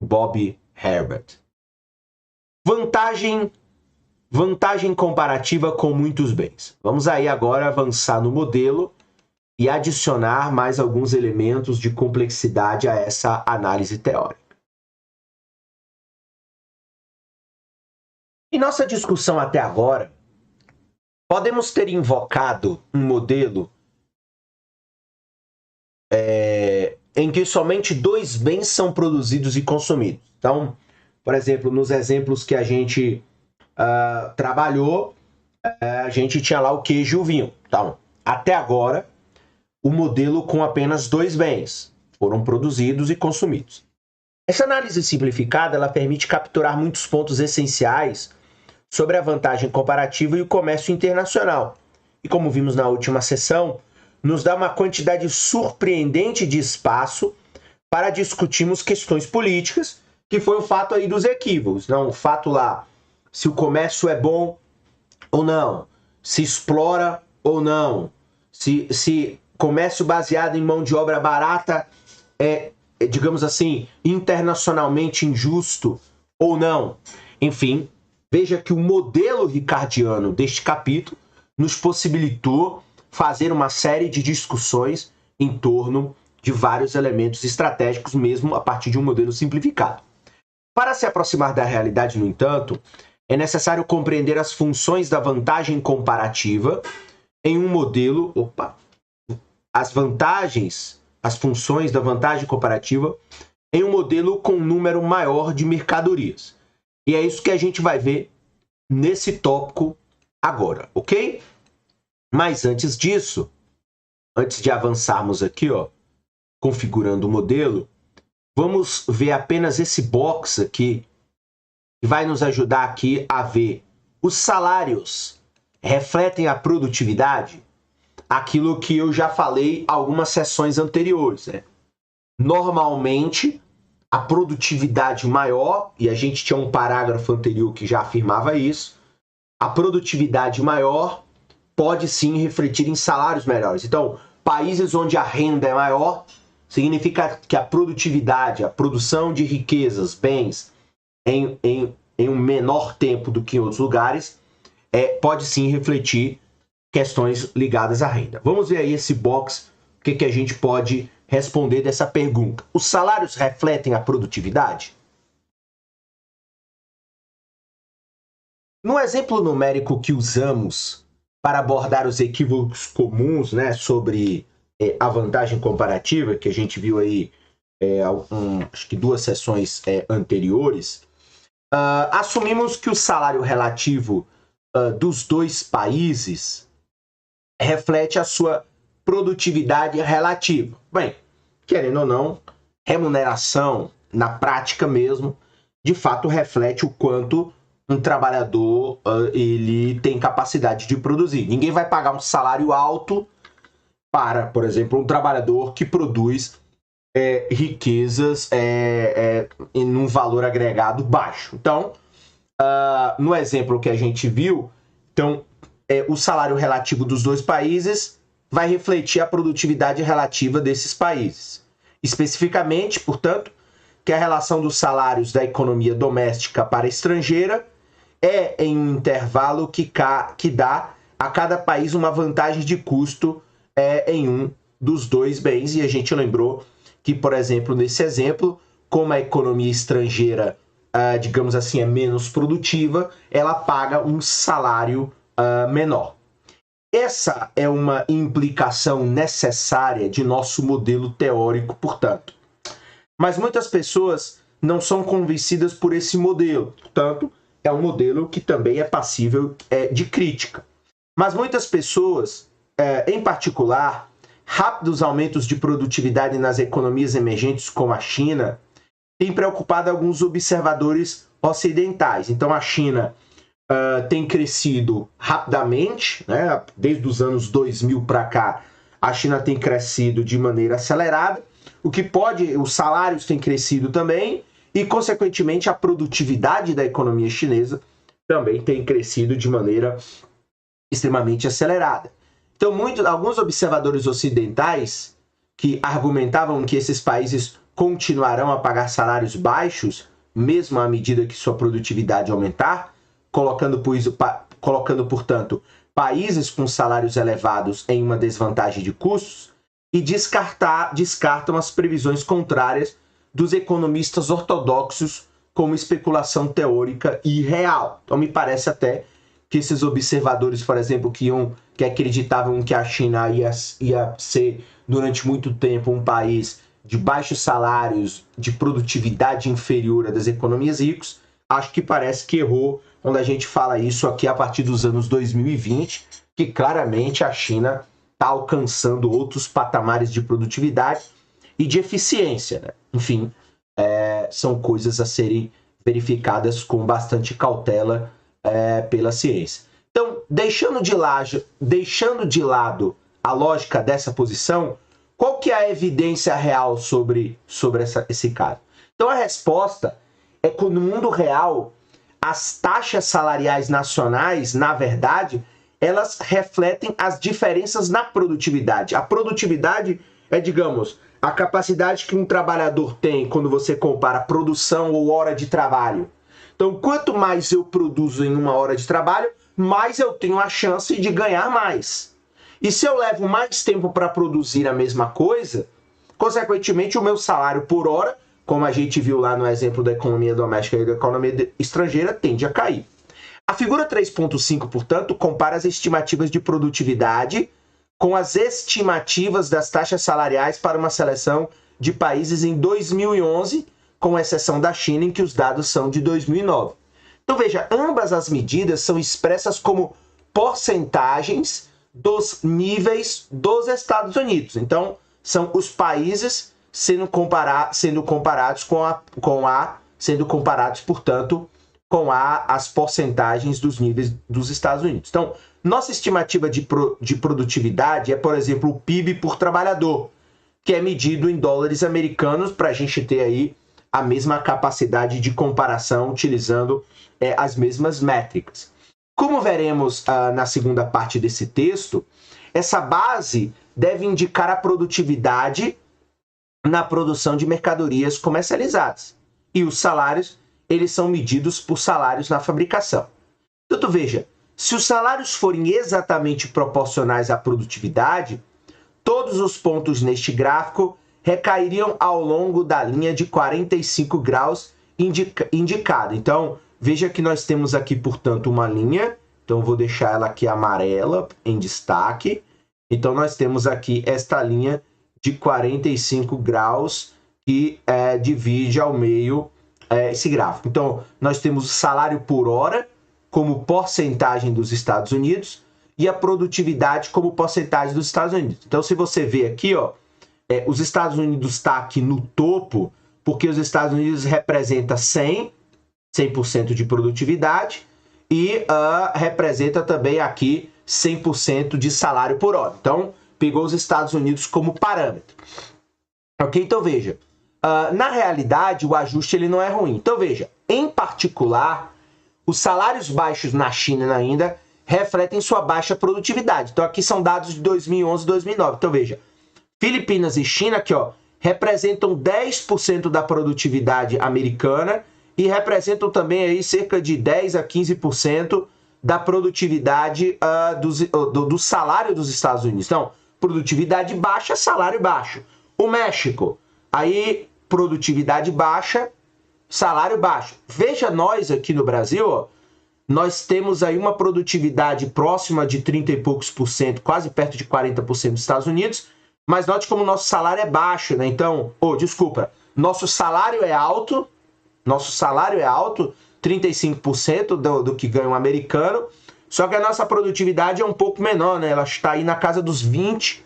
Bob Herbert. Vantagem comparativa com muitos bens. Vamos aí agora avançar no modelo e adicionar mais alguns elementos de complexidade a essa análise teórica. Em nossa discussão até agora, podemos ter invocado um modelo em que somente dois bens são produzidos e consumidos. Então, por exemplo, nos exemplos que a gente trabalhou, a gente tinha lá o queijo e o vinho. Então, até agora, o modelo com apenas dois bens foram produzidos e consumidos. Essa análise simplificada ela permite capturar muitos pontos essenciais sobre a vantagem comparativa e o comércio internacional. E como vimos na última sessão, nos dá uma quantidade surpreendente de espaço para discutirmos questões políticas, que foi o fato aí dos equívocos. Não, o fato lá, se o comércio é bom ou não, se explora ou não, se comércio baseado em mão de obra barata é, digamos assim, internacionalmente injusto ou não. Enfim, veja que o modelo ricardiano deste capítulo nos possibilitou fazer uma série de discussões em torno de vários elementos estratégicos, mesmo a partir de um modelo simplificado. Para se aproximar da realidade, no entanto, é necessário compreender as funções da vantagem comparativa em um modelo... as funções da vantagem comparativa em um modelo com um número maior de mercadorias. E é isso que a gente vai ver nesse tópico agora, ok? Mas antes disso, antes de avançarmos aqui, configurando o modelo, vamos ver apenas esse box aqui, que vai nos ajudar aqui a ver os salários refletem a produtividade, aquilo que eu já falei algumas sessões anteriores, né? Normalmente, a produtividade maior, e a gente tinha um parágrafo anterior que já afirmava isso, a produtividade maior pode sim refletir em salários melhores. Então, países onde a renda é maior, significa que a produtividade, a produção de riquezas, bens, em um menor tempo do que em outros lugares, pode sim refletir questões ligadas à renda. Vamos ver aí esse box, o que a gente pode responder dessa pergunta. Os salários refletem a produtividade? No exemplo numérico que usamos para abordar os equívocos comuns, né, sobre a vantagem comparativa, que a gente viu aí acho que 2 sessões anteriores, assumimos que o salário relativo dos dois países reflete a sua produtividade relativa. Bem, querendo ou não, remuneração, na prática mesmo, de fato reflete o quanto um trabalhador ele tem capacidade de produzir. Ninguém vai pagar um salário alto para, por exemplo, um trabalhador que produz riquezas em um valor agregado baixo. Então, no exemplo que a gente viu, então, o salário relativo dos dois países vai refletir a produtividade relativa desses países. Especificamente, portanto, que a relação dos salários da economia doméstica para a estrangeira é em um intervalo que dá a cada país uma vantagem de custo em um dos dois bens. E a gente lembrou que, por exemplo, nesse exemplo, como a economia estrangeira, digamos assim, é menos produtiva, ela paga um salário menor. Essa é uma implicação necessária de nosso modelo teórico, portanto. Mas muitas pessoas não são convencidas por esse modelo. Portanto, é um modelo que também é passível de crítica. Mas muitas pessoas, em particular, rápidos aumentos de produtividade nas economias emergentes como a China, têm preocupado alguns observadores ocidentais. Então, a China tem crescido rapidamente, né? Desde os anos 2000 para cá, a China tem crescido de maneira acelerada, os salários têm crescido também, e, consequentemente, a produtividade da economia chinesa também tem crescido de maneira extremamente acelerada. Então, alguns observadores ocidentais que argumentavam que esses países continuarão a pagar salários baixos, mesmo à medida que sua produtividade aumentar, colocando, portanto, países com salários elevados em uma desvantagem de custos, e descartam as previsões contrárias dos economistas ortodoxos como especulação teórica e real. Então me parece até que esses observadores, por exemplo, que acreditavam que a China ia ser durante muito tempo um país de baixos salários, de produtividade inferior à das economias ricas, acho que parece que errou quando a gente fala isso aqui a partir dos anos 2020, que claramente a China está alcançando outros patamares de produtividade e de eficiência, né? Enfim, são coisas a serem verificadas com bastante cautela pela ciência. Então, deixando de lado a lógica dessa posição, qual que é a evidência real sobre esse caso? Então, a resposta é que no mundo real, as taxas salariais nacionais, na verdade, elas refletem as diferenças na produtividade. A produtividade é, digamos, a capacidade que um trabalhador tem quando você compara produção ou hora de trabalho. Então, quanto mais eu produzo em uma hora de trabalho, mais eu tenho a chance de ganhar mais. E se eu levo mais tempo para produzir a mesma coisa, consequentemente o meu salário por hora, como a gente viu lá no exemplo da economia doméstica e da economia estrangeira, tende a cair. A figura 3.5, portanto, compara as estimativas de produtividade com as estimativas das taxas salariais para uma seleção de países em 2011, com exceção da China, em que os dados são de 2009. Então veja, ambas as medidas são expressas como porcentagens dos níveis dos Estados Unidos. Então, são os países sendo comparados, portanto, com as porcentagens dos níveis dos Estados Unidos. Então, nossa estimativa de produtividade é, por exemplo, o PIB por trabalhador, que é medido em dólares americanos, para a gente ter aí a mesma capacidade de comparação utilizando as mesmas métricas. Como veremos na segunda parte desse texto, essa base deve indicar a produtividade na produção de mercadorias comercializadas. E os salários, eles são medidos por salários na fabricação. Então, veja, se os salários forem exatamente proporcionais à produtividade, todos os pontos neste gráfico recairiam ao longo da linha de 45 graus indicada. Então, veja que nós temos aqui, portanto, uma linha. Então, eu vou deixar ela aqui amarela, em destaque. Então, nós temos aqui esta linha de 45 graus que divide ao meio esse gráfico. Então, nós temos o salário por hora como porcentagem dos Estados Unidos e a produtividade como porcentagem dos Estados Unidos. Então, se você vê aqui, ó, os Estados Unidos está aqui no topo, porque os Estados Unidos representa 100% de produtividade e representa também aqui 100% de salário por hora. Então, pegou os Estados Unidos como parâmetro. Ok? Então, veja, na realidade, o ajuste ele não é ruim. Então, veja, em particular, os salários baixos na China ainda refletem sua baixa produtividade. Então, aqui são dados de 2011 e 2009. Então, veja, Filipinas e China aqui, ó, representam 10% da produtividade americana e representam também aí cerca de 10 a 15% da produtividade do salário dos Estados Unidos. Então, produtividade baixa, salário baixo. O México, aí produtividade baixa, salário baixo. Veja nós aqui no Brasil, ó, nós temos aí uma produtividade próxima de 30 e poucos por cento, quase perto de 40% dos Estados Unidos, mas note como o nosso salário é baixo, né? Então, nosso salário é alto, 35% do que ganha um americano, só que a nossa produtividade é um pouco menor, né? Ela está aí na casa dos 20%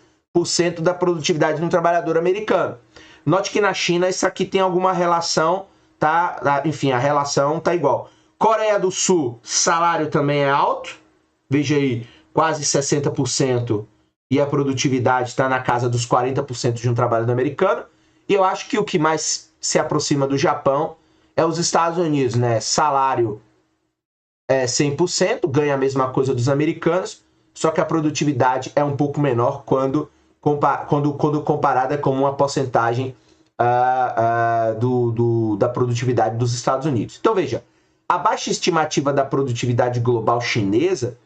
da produtividade de um trabalhador americano. Note que na China isso aqui tem alguma relação, tá? Enfim, a relação tá igual. Coreia do Sul, salário também é alto, veja aí, quase 60%, e a produtividade está na casa dos 40% de um trabalhador americano. E eu acho que o que mais se aproxima do Japão é os Estados Unidos, né? Salário é 100%, ganha a mesma coisa dos americanos, só que a produtividade é um pouco menor quando comparada com uma porcentagem da produtividade dos Estados Unidos. Então veja, a baixa estimativa da produtividade global chinesa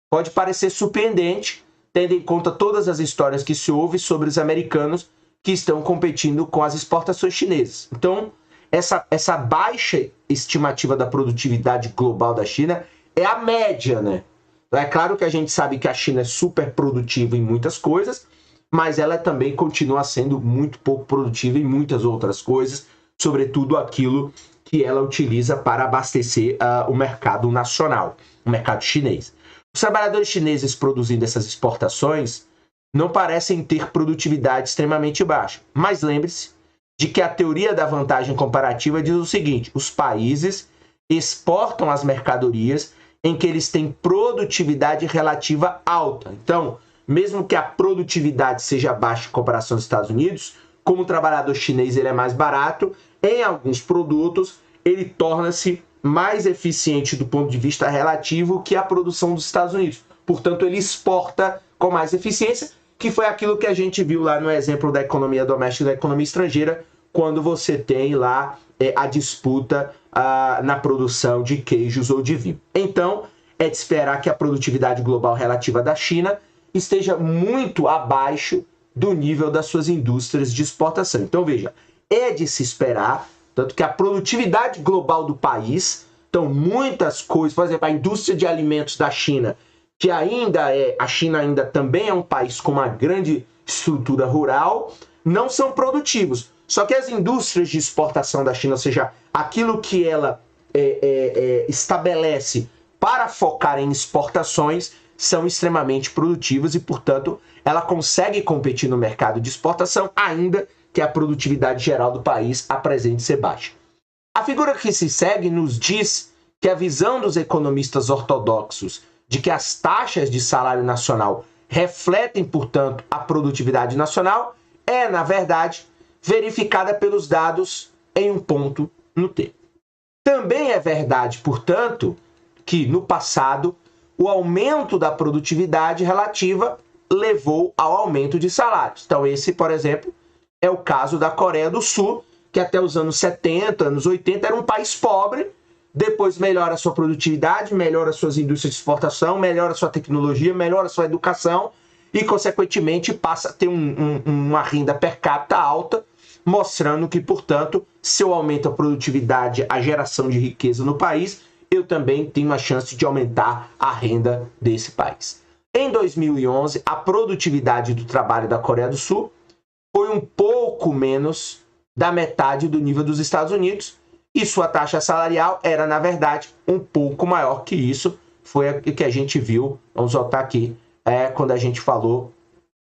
pode parecer surpreendente, tendo em conta todas as histórias que se ouve sobre os americanos que estão competindo com as exportações chinesas. Então, essa baixa estimativa da produtividade global da China é a média, né? É claro que a gente sabe que a China é super produtiva em muitas coisas, mas ela também continua sendo muito pouco produtiva em muitas outras coisas, sobretudo aquilo que ela utiliza para abastecer o mercado nacional, o mercado chinês. Os trabalhadores chineses produzindo essas exportações não parecem ter produtividade extremamente baixa, mas lembre-se de que a teoria da vantagem comparativa diz o seguinte: os países exportam as mercadorias em que eles têm produtividade relativa alta. Então, mesmo que a produtividade seja baixa em comparação aos Estados Unidos, como o trabalhador chinês ele é mais barato, em alguns produtos ele torna-se mais eficiente do ponto de vista relativo que a produção dos Estados Unidos. Portanto, ele exporta com mais eficiência, que foi aquilo que a gente viu lá no exemplo da economia doméstica e da economia estrangeira, quando você tem lá a disputa na produção de queijos ou de vinho. Então, é de esperar que a produtividade global relativa da China esteja muito abaixo do nível das suas indústrias de exportação. Então, veja, é de se esperar, tanto que a produtividade global do país, então muitas coisas, por exemplo, a indústria de alimentos da China, que a China ainda também é um país com uma grande estrutura rural, não são produtivos. Só que as indústrias de exportação da China, ou seja, aquilo que ela estabelece para focar em exportações, são extremamente produtivas e, portanto, ela consegue competir no mercado de exportação, ainda que a produtividade geral do país apresente ser baixa. A figura que se segue nos diz que a visão dos economistas ortodoxos de que as taxas de salário nacional refletem, portanto, a produtividade nacional é, na verdade, verificada pelos dados em um ponto no tempo. Também é verdade, portanto, que no passado o aumento da produtividade relativa levou ao aumento de salários. Então esse, por exemplo, é o caso da Coreia do Sul, que até os anos 70, anos 80 era um país pobre, depois melhora a sua produtividade, melhora suas indústrias de exportação, melhora sua tecnologia, melhora sua educação e, consequentemente, passa a ter uma renda per capita alta, mostrando que, portanto, se eu aumento a produtividade, a geração de riqueza no país, eu também tenho a chance de aumentar a renda desse país. Em 2011, a produtividade do trabalho da Coreia do Sul foi um pouco menos da metade do nível dos Estados Unidos e sua taxa salarial era, na verdade, um pouco maior que isso. Foi o que a gente viu, vamos voltar aqui, quando a gente falou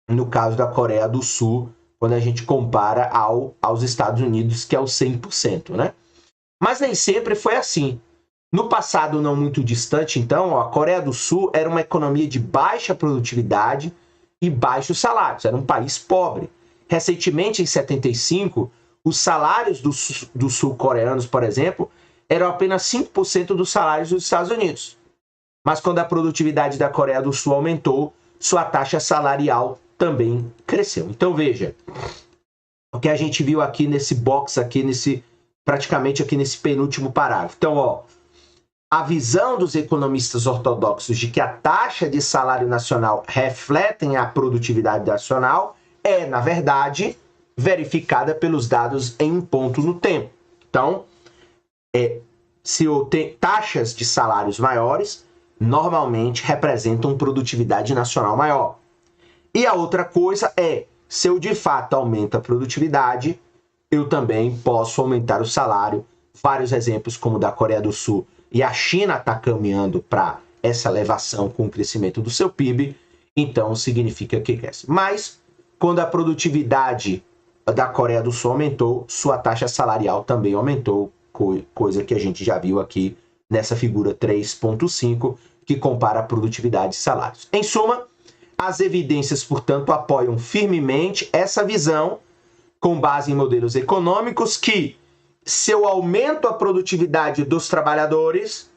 no caso da Coreia do Sul, quando a gente compara aos Estados Unidos, que é o 100%, né? Mas nem sempre foi assim. No passado não muito distante, então, a Coreia do Sul era uma economia de baixa produtividade e baixos salários. Era um país pobre. Recentemente, em 75, os salários dos sul-coreanos, por exemplo, eram apenas 5% dos salários dos Estados Unidos. Mas quando a produtividade da Coreia do Sul aumentou, sua taxa salarial também cresceu. Então veja, o que a gente viu aqui nesse box, praticamente aqui nesse penúltimo parágrafo. Então, a visão dos economistas ortodoxos de que a taxa de salário nacional refletem a produtividade nacional é, na verdade, verificada pelos dados em um ponto no tempo. Então, se eu tenho taxas de salários maiores, normalmente representam produtividade nacional maior. E a outra coisa é, se eu de fato aumento a produtividade, eu também posso aumentar o salário. Vários exemplos como o da Coreia do Sul e a China está caminhando para essa elevação com o crescimento do seu PIB, então significa que cresce. Mas, quando a produtividade da Coreia do Sul aumentou, sua taxa salarial também aumentou, coisa que a gente já viu aqui nessa figura 3.5, que compara a produtividade e salários. Em suma, as evidências, portanto, apoiam firmemente essa visão, com base em modelos econômicos, que se eu aumento a produtividade dos trabalhadores,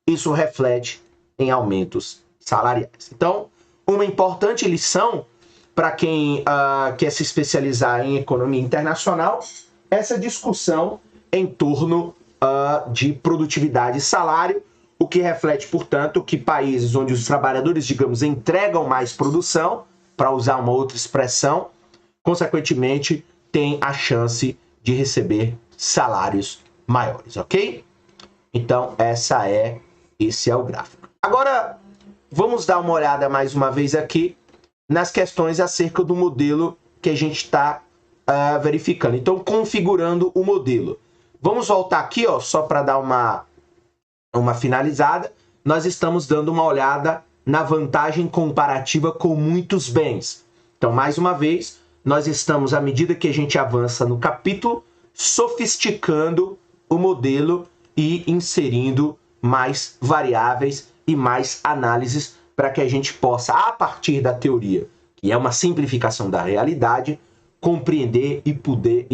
isso reflete em aumentos salariais. Então, uma importante lição para quem quer se especializar em economia internacional essa discussão em torno de produtividade e salário, o que reflete, portanto, que países onde os trabalhadores, digamos, entregam mais produção, para usar uma outra expressão, consequentemente, têm a chance de receber salários maiores, ok? Então, esse é o gráfico. Agora, vamos dar uma olhada mais uma vez aqui nas questões acerca do modelo que a gente está verificando. Então, configurando o modelo. Vamos voltar aqui, ó, só para dar uma finalizada. Nós estamos dando uma olhada na vantagem comparativa com muitos bens. Então, mais uma vez, nós estamos, à medida que a gente avança no capítulo, sofisticando o modelo e inserindo mais variáveis e mais análises para que a gente possa, a partir da teoria, que é uma simplificação da realidade, compreender e poder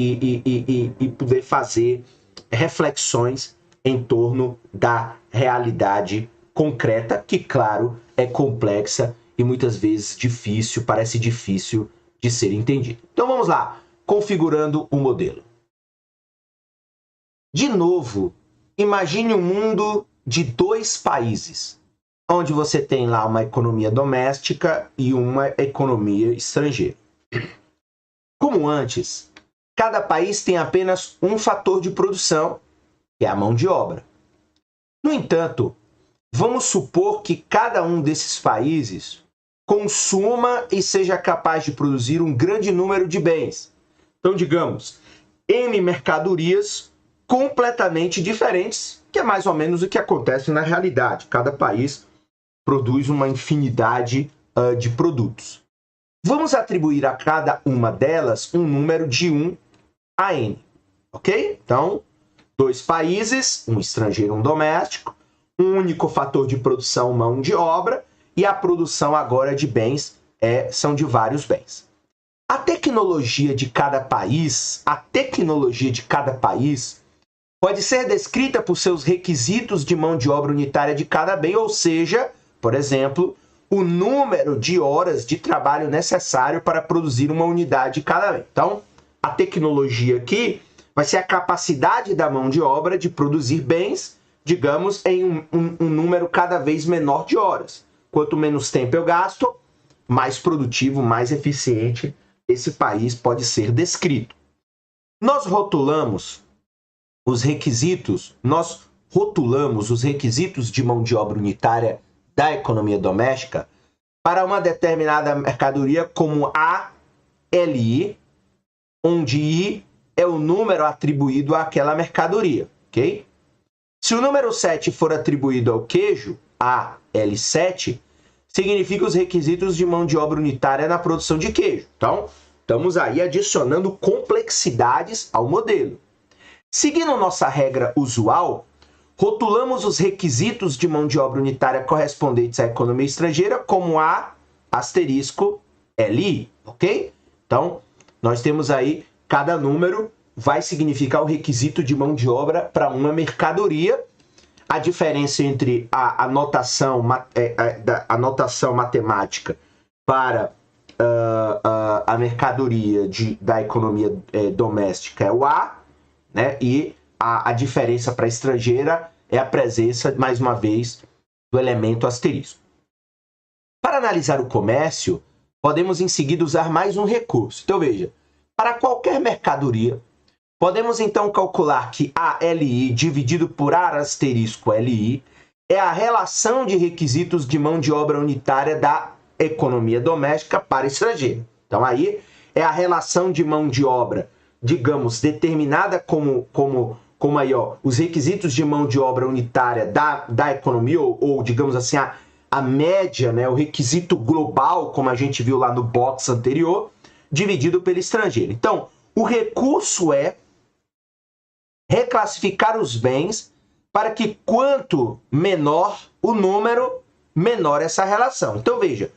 fazer reflexões em torno da realidade concreta, que, claro, é complexa e muitas vezes difícil, parece difícil de ser entendido. Então vamos lá, configurando o modelo. De novo, imagine um mundo de dois países, onde você tem lá uma economia doméstica e uma economia estrangeira. Como antes, cada país tem apenas um fator de produção, que é a mão de obra. No entanto, vamos supor que cada um desses países consuma e seja capaz de produzir um grande número de bens. Então, digamos, N mercadorias completamente diferentes, que é mais ou menos o que acontece na realidade. Cada país produz uma infinidade de produtos. Vamos atribuir a cada uma delas um número de 1 a N, ok? Então, dois países, um estrangeiro e um doméstico, um único fator de produção, mão de obra, e a produção agora de bens são de vários bens. A tecnologia de cada país pode ser descrita por seus requisitos de mão de obra unitária de cada bem, ou seja, por exemplo, o número de horas de trabalho necessário para produzir uma unidade de cada bem. Então, a tecnologia aqui vai ser a capacidade da mão de obra de produzir bens, digamos, em um número cada vez menor de horas. Quanto menos tempo eu gasto, mais produtivo, mais eficiente esse país pode ser descrito. Nós rotulamos os requisitos de mão de obra unitária da economia doméstica para uma determinada mercadoria como ALI, onde I é o número atribuído àquela mercadoria, ok? Se o número 7 for atribuído ao queijo, AL7, significa os requisitos de mão de obra unitária na produção de queijo. Então, estamos aí adicionando complexidades ao modelo. Seguindo nossa regra usual, rotulamos os requisitos de mão de obra unitária correspondentes à economia estrangeira como A*LI, ok? Então, nós temos aí, cada número vai significar o requisito de mão de obra para uma mercadoria. A diferença entre a notação matemática para a mercadoria da economia doméstica é o A, né? E a diferença para a estrangeira é a presença, mais uma vez, do elemento asterisco. Para analisar o comércio, podemos em seguida usar mais um recurso. Então veja, para qualquer mercadoria, podemos então calcular que ALI dividido por A*LI é a relação de requisitos de mão de obra unitária da economia doméstica para estrangeiro. Então aí é a relação de mão de obra, digamos, determinada como aí, ó, os requisitos de mão de obra unitária da economia, ou digamos assim, a média, né, o requisito global, como a gente viu lá no box anterior, dividido pelo estrangeiro. Então, o recurso é reclassificar os bens para que quanto menor o número, menor essa relação. Então, veja,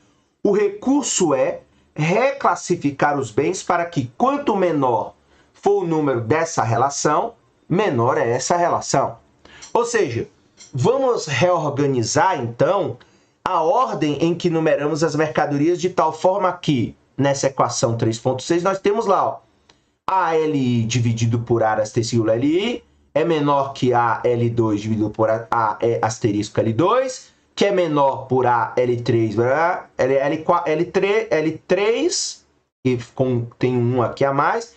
o recurso é reclassificar os bens para que quanto menor for o número dessa relação, menor é essa relação. Ou seja, vamos reorganizar, então, a ordem em que numeramos as mercadorias de tal forma que, nessa equação 3.6, nós temos lá, ó, ALI dividido por A asterisco LI é menor que AL2 dividido por A asterisco L2, que é menor por AL3, L3, que tem um aqui a mais,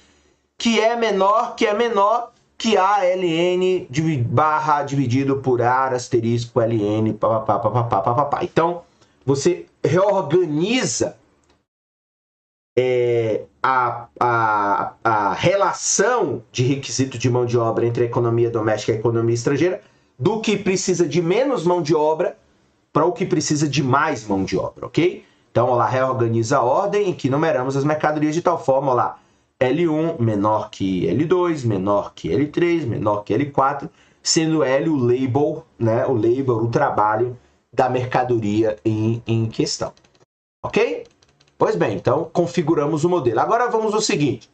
que é menor que ALN barra dividido por A asterisco LN, papapá. Então, você reorganiza a relação de requisito de mão de obra entre a economia doméstica e a economia estrangeira, do que precisa de menos mão de obra para o que precisa de mais mão de obra, ok? Então, lá, reorganiza a ordem em que numeramos as mercadorias de tal forma, lá, L1 menor que L2, menor que L3, menor que L4, sendo L o label, né, o trabalho da mercadoria em questão, ok? Pois bem, então configuramos o modelo. Agora vamos ao seguinte,